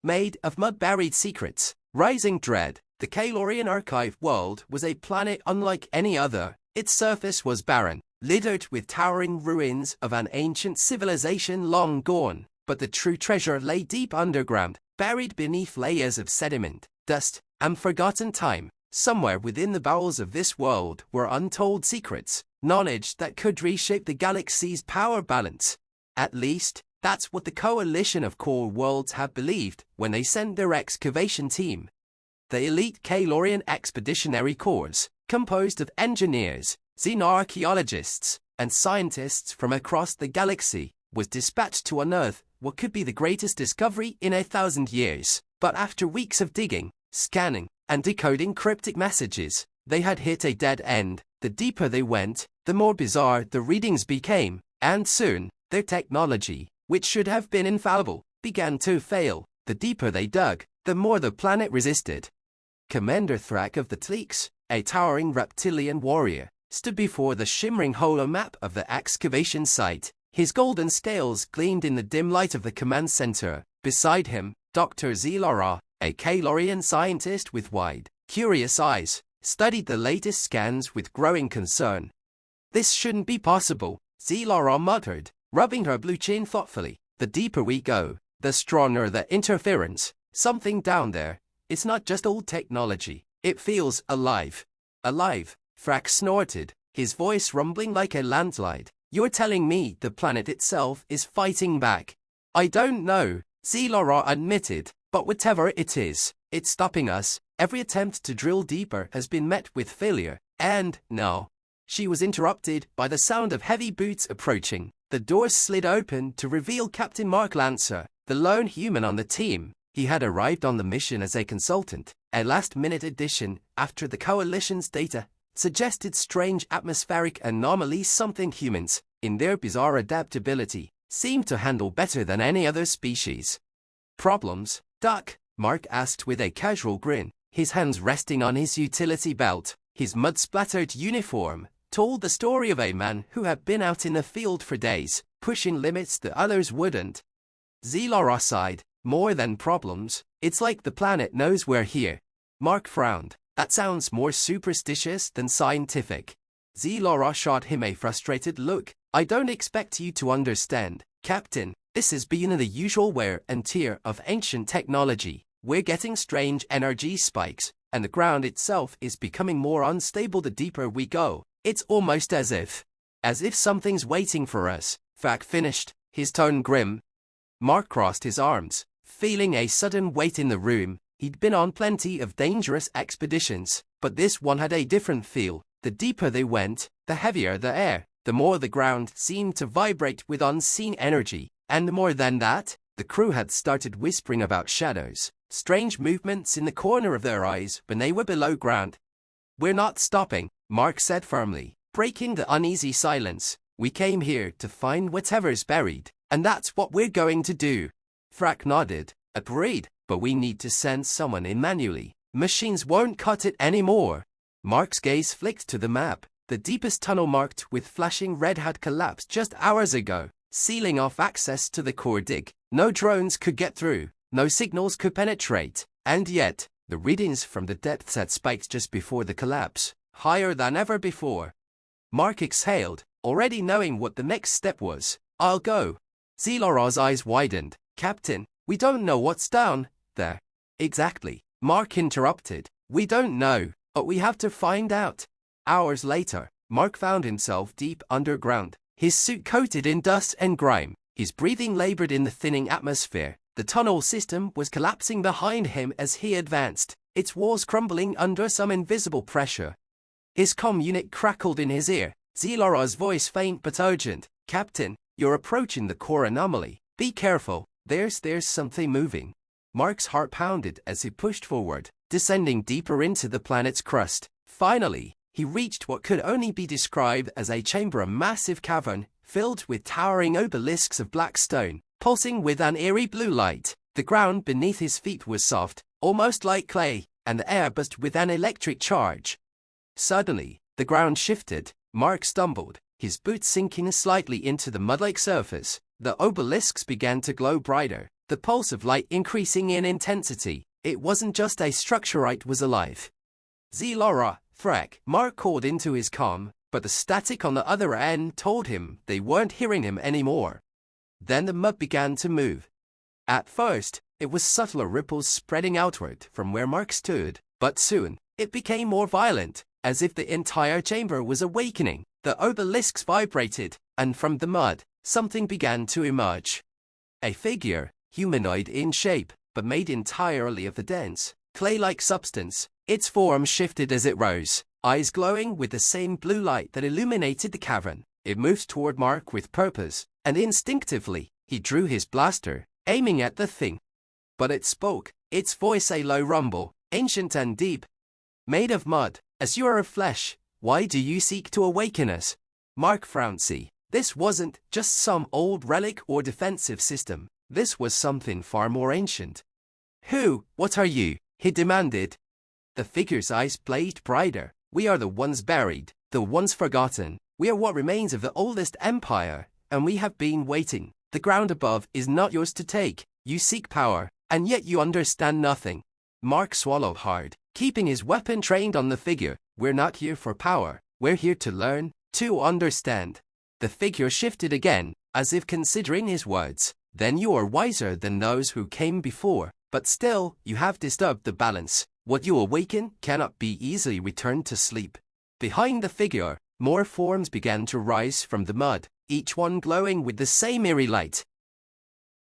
made of mud-buried secrets. Rising Dread, the Kaelorian archive world, was a planet unlike any other. Its surface was barren, littered with towering ruins of an ancient civilization long gone. But the true treasure lay deep underground, buried beneath layers of sediment, dust, and forgotten time. Somewhere within the bowels of this world were untold secrets, knowledge that could reshape the galaxy's power balance. At least, that's what the coalition of core worlds have believed when they sent their excavation team. The elite Kaelorian Expeditionary Corps, composed of engineers, xenoarchaeologists, and scientists from across the galaxy, was dispatched to unearth what could be the greatest discovery in 1,000 years. But after weeks of digging, scanning, and decoding cryptic messages, they had hit a dead end. The deeper they went, the more bizarre the readings became, and soon, their technology, which should have been infallible, began to fail. The deeper they dug, the more the planet resisted. Commander Thrak of the Tleeks, a towering reptilian warrior, stood before the shimmering holomap of the excavation site. His golden scales gleamed in the dim light of the command center. Beside him, Dr. Zelara, a Kaelorian scientist with wide, curious eyes, studied the latest scans with growing concern. "This shouldn't be possible," Zelara muttered, rubbing her blue chin thoughtfully. "The deeper we go, the stronger the interference. Something down there. It's not just old technology. It feels alive." "Alive?" Thrak snorted, his voice rumbling like a landslide. "You're telling me the planet itself is fighting back?" "I don't know," Zelara admitted, "but whatever it is, it's stopping us. Every attempt to drill deeper has been met with failure, and now." She was interrupted by the sound of heavy boots approaching. The doors slid open to reveal Captain Mark Lancer, the lone human on the team. He had arrived on the mission as a consultant, a last-minute addition after the Coalition's data suggested strange atmospheric anomalies, something humans, in their bizarre adaptability, seemed to handle better than any other species. "Problems, Doc?" Mark asked with a casual grin, his hands resting on his utility belt. His mud-splattered uniform told the story of a man who had been out in the field for days, pushing limits the others wouldn't. Zelara sighed. "More than problems, it's like the planet knows we're here." Mark frowned. "That sounds more superstitious than scientific." Zelara shot him a frustrated look. "I don't expect you to understand, Captain. This is beyond the usual wear and tear of ancient technology. We're getting strange energy spikes, and the ground itself is becoming more unstable the deeper we go. It's almost as if something's waiting for us." Thrak finished, his tone grim. Mark crossed his arms, feeling a sudden weight in the room. He'd been on plenty of dangerous expeditions, but this one had a different feel. The deeper they went, the heavier the air, the more the ground seemed to vibrate with unseen energy, and more than that, the crew had started whispering about shadows, strange movements in the corner of their eyes when they were below ground. "We're not stopping," Mark said firmly, breaking the uneasy silence. "We came here to find whatever's buried, and that's what we're going to do." Thrak nodded. "Agreed, but we need to send someone in manually. Machines won't cut it anymore." Mark's gaze flicked to the map. The deepest tunnel marked with flashing red had collapsed just hours ago, sealing off access to the core dig. No drones could get through, no signals could penetrate, and yet, the readings from the depths had spiked just before the collapse, higher than ever before. Mark exhaled, already knowing what the next step was. "I'll go." Zelara's eyes widened. "Captain, we don't know what's down there." "Exactly," Mark interrupted. "We don't know, but we have to find out." Hours later, Mark found himself deep underground, his suit coated in dust and grime, his breathing labored in the thinning atmosphere. The tunnel system was collapsing behind him as he advanced, its walls crumbling under some invisible pressure. His comm unit crackled in his ear, Zelara's voice faint but urgent. "Captain, you're approaching the core anomaly. Be careful, there's something moving." Mark's heart pounded as he pushed forward, descending deeper into the planet's crust. Finally, he reached what could only be described as a chamber, a massive cavern filled with towering obelisks of black stone, pulsing with an eerie blue light. The ground beneath his feet was soft, almost like clay, and the air buzzed with an electric charge. Suddenly, the ground shifted. Mark stumbled, his boots sinking slightly into the mud-like surface. The obelisks began to glow brighter, the pulse of light increasing in intensity. It wasn't just a structure, it was alive. Zlora, Freck, Mark called into his comm, but the static on the other end told him they weren't hearing him anymore. Then the mud began to move. At first, it was subtler ripples spreading outward from where Mark stood, but soon, it became more violent, as if the entire chamber was awakening. The obelisks vibrated, and from the mud, something began to emerge. A figure, humanoid in shape, but made entirely of the dense, clay-like substance. Its form shifted as it rose, eyes glowing with the same blue light that illuminated the cavern. It moved toward Mark with purpose, and instinctively, he drew his blaster, aiming at the thing. But it spoke, its voice a low rumble, ancient and deep. Made of mud, as you are of flesh, why do you seek to awaken us? Mark frowned. See, this wasn't just some old relic or defensive system. This was something far more ancient. What are you? He demanded. The figure's eyes blazed brighter. We are the ones buried, the ones forgotten. We are what remains of the oldest empire, and we have been waiting. The ground above is not yours to take. You seek power, and yet you understand nothing. Mark swallowed hard, keeping his weapon trained on the figure. We're not here for power. We're here to learn, to understand. The figure shifted again, as if considering his words. Then you are wiser than those who came before, but still, you have disturbed the balance. What you awaken cannot be easily returned to sleep. Behind the figure, more forms began to rise from the mud, each one glowing with the same eerie light.